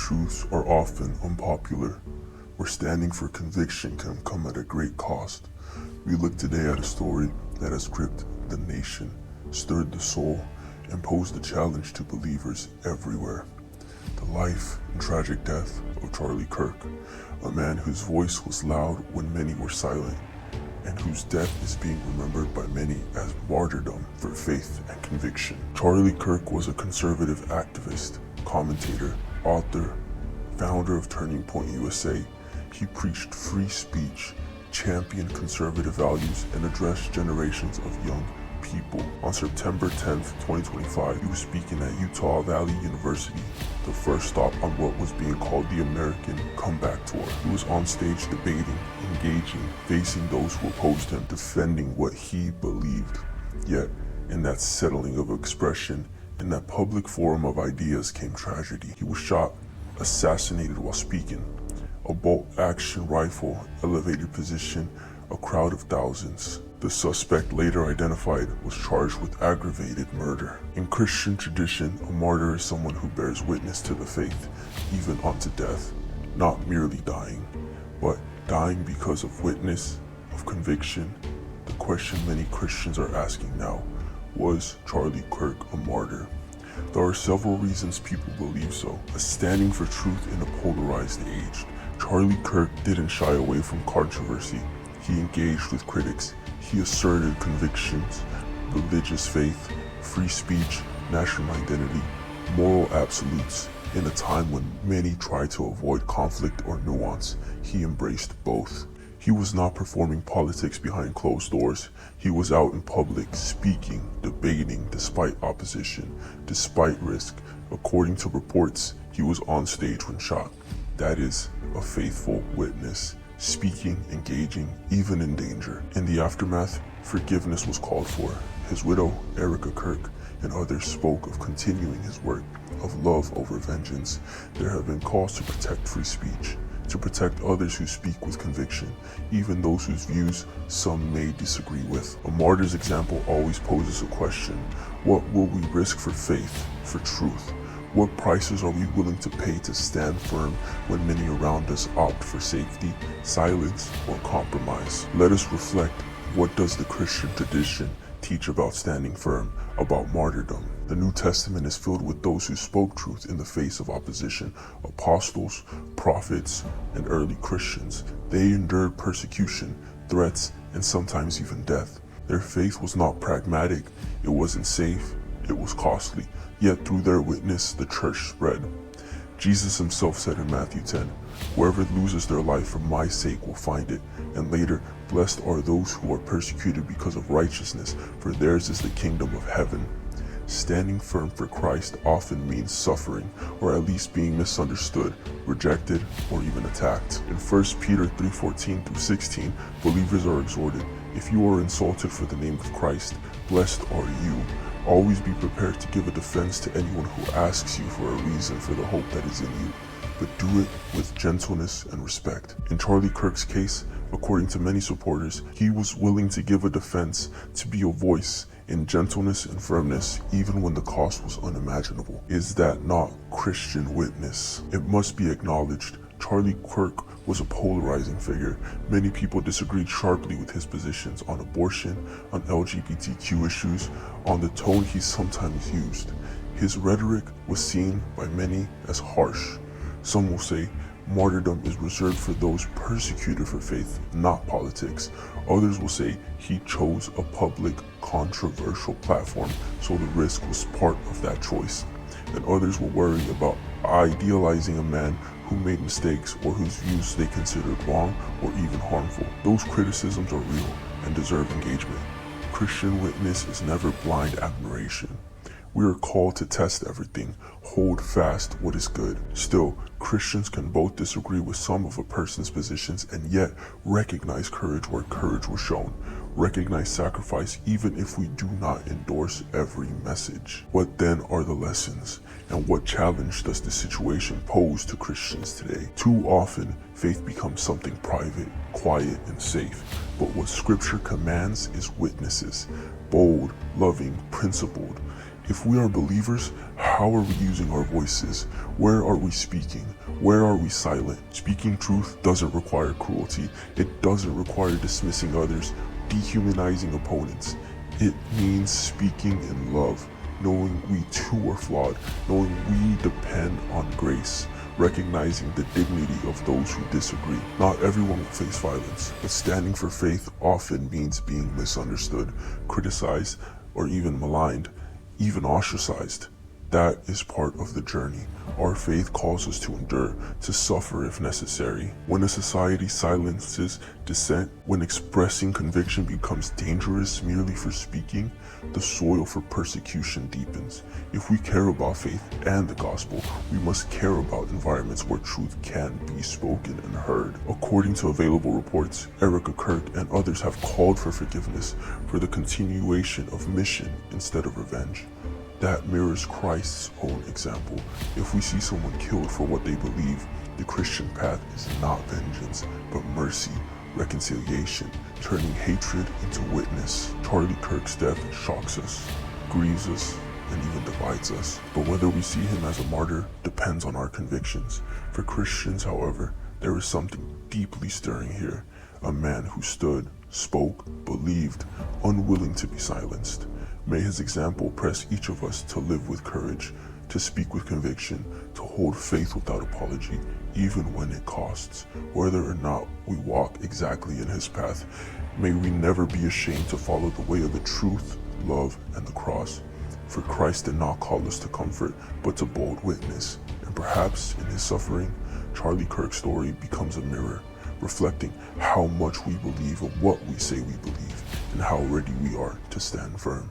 truths are often unpopular, where standing for conviction can come at a great cost. We look today at a story that has gripped the nation, stirred the soul, and posed a challenge to believers everywhere. The life and tragic death of Charlie Kirk, a man whose voice was loud when many were silent, and whose death is being remembered by many as martyrdom for faith and conviction. Charlie Kirk was a conservative activist, commentator, author, founder of Turning Point USA. He preached free speech, championed conservative values, and addressed generations of young people. On September 10th, 2025, he was speaking at Utah Valley University, the first stop on what was being called the American Comeback Tour. He was on stage debating, engaging, facing those who opposed him, defending what he believed. Yet, in that settling of expression, in that public forum of ideas came tragedy. He was shot, assassinated while speaking. A bolt-action rifle, elevated position, a crowd of thousands. The suspect, later identified, was charged with aggravated murder. In Christian tradition, a martyr is someone who bears witness to the faith, even unto death, not merely dying, but dying because of witness, of conviction. The question many Christians are asking now, was Charlie Kirk a martyr? There are several reasons people believe so. A standing for truth in a polarized age. Charlie Kirk didn't shy away from controversy. He engaged with critics. He asserted convictions, religious faith, free speech, national identity, moral absolutes. In a time when many tried to avoid conflict or nuance, he embraced both. He was not performing politics behind closed doors. He was out in public, speaking, debating, despite opposition, despite risk. According to reports, he was on stage when shot. That is a faithful witness, speaking, engaging, even in danger. In the aftermath, forgiveness was called for. His widow, Erica Kirk, and others spoke of continuing his work of love over vengeance. There have been calls to protect free speech, to protect others who speak with conviction, even those whose views some may disagree with. A martyr's example always poses a question: what will we risk for faith, for truth? What prices are we willing to pay to stand firm when many around us opt for safety, silence, or compromise? Let us reflect. What does the Christian tradition teach about standing firm, about martyrdom? The New Testament is filled with those who spoke truth in the face of opposition: apostles, prophets, and early Christians. They endured persecution, threats, and sometimes even death. Their faith was not pragmatic, it wasn't safe, it was costly. Yet through their witness, the church spread. Jesus himself said in Matthew 10, "Whoever loses their life for my sake will find it." And later, "Blessed are those who are persecuted because of righteousness, for theirs is the kingdom of heaven." Standing firm for Christ often means suffering, or at least being misunderstood, rejected, or even attacked. In 1 Peter 3:14-16, believers are exhorted, "If you are insulted for the name of Christ, blessed are you. Always be prepared to give a defense to anyone who asks you for a reason for the hope that is in you, but do it with gentleness and respect." In Charlie Kirk's case, according to many supporters, he was willing to give a defense, to be a voice in gentleness and firmness, even when the cost was unimaginable. Is that not Christian witness? It must be acknowledged, Charlie Kirk was a polarizing figure. Many people disagreed sharply with his positions on abortion, on LGBTQ issues, on the tone he sometimes used. His rhetoric was seen by many as harsh. Some will say martyrdom is reserved for those persecuted for faith, not politics. Others will say he chose a public, controversial platform, so the risk was part of that choice. And others will worry about idealizing a man who made mistakes or whose views they considered wrong or even harmful. Those criticisms are real and deserve engagement. Christian witness is never blind admiration. We are called to test everything, hold fast what is good. Still, Christians can both disagree with some of a person's positions and yet recognize courage where courage was shown, recognize sacrifice even if we do not endorse every message. What then are the lessons? And what challenge does the situation pose to Christians today? Too often, faith becomes something private, quiet, and safe. But what Scripture commands is witnesses, bold, loving, principled. If we are believers, how are we using our voices? Where are we speaking? Where are we silent? Speaking truth doesn't require cruelty. It doesn't require dismissing others, dehumanizing opponents. It means speaking in love, knowing we too are flawed, knowing we depend on grace, recognizing the dignity of those who disagree. Not everyone will face violence, but standing for faith often means being misunderstood, criticized, or even maligned, even ostracized. That is part of the journey. Our faith calls us to endure, to suffer if necessary. When a society silences dissent, when expressing conviction becomes dangerous merely for speaking, the soil for persecution deepens. If we care about faith and the gospel, we must care about environments where truth can be spoken and heard. According to available reports, Charlie Kirk and others have called for forgiveness, for the continuation of mission instead of revenge. That mirrors Christ's own example. If we see someone killed for what they believe, the Christian path is not vengeance, but mercy, reconciliation, turning hatred into witness. Charlie Kirk's death shocks us, grieves us, and even divides us. But whether we see him as a martyr depends on our convictions. For Christians, however, there is something deeply stirring here. A man who stood, spoke, believed, unwilling to be silenced. May his example press each of us to live with courage, to speak with conviction, to hold faith without apology, even when it costs. Whether or not we walk exactly in his path, may we never be ashamed to follow the way of the truth, love, and the cross. For Christ did not call us to comfort, but to bold witness. And perhaps in his suffering, Charlie Kirk's story becomes a mirror, reflecting how much we believe of what we say we believe, and how ready we are to stand firm.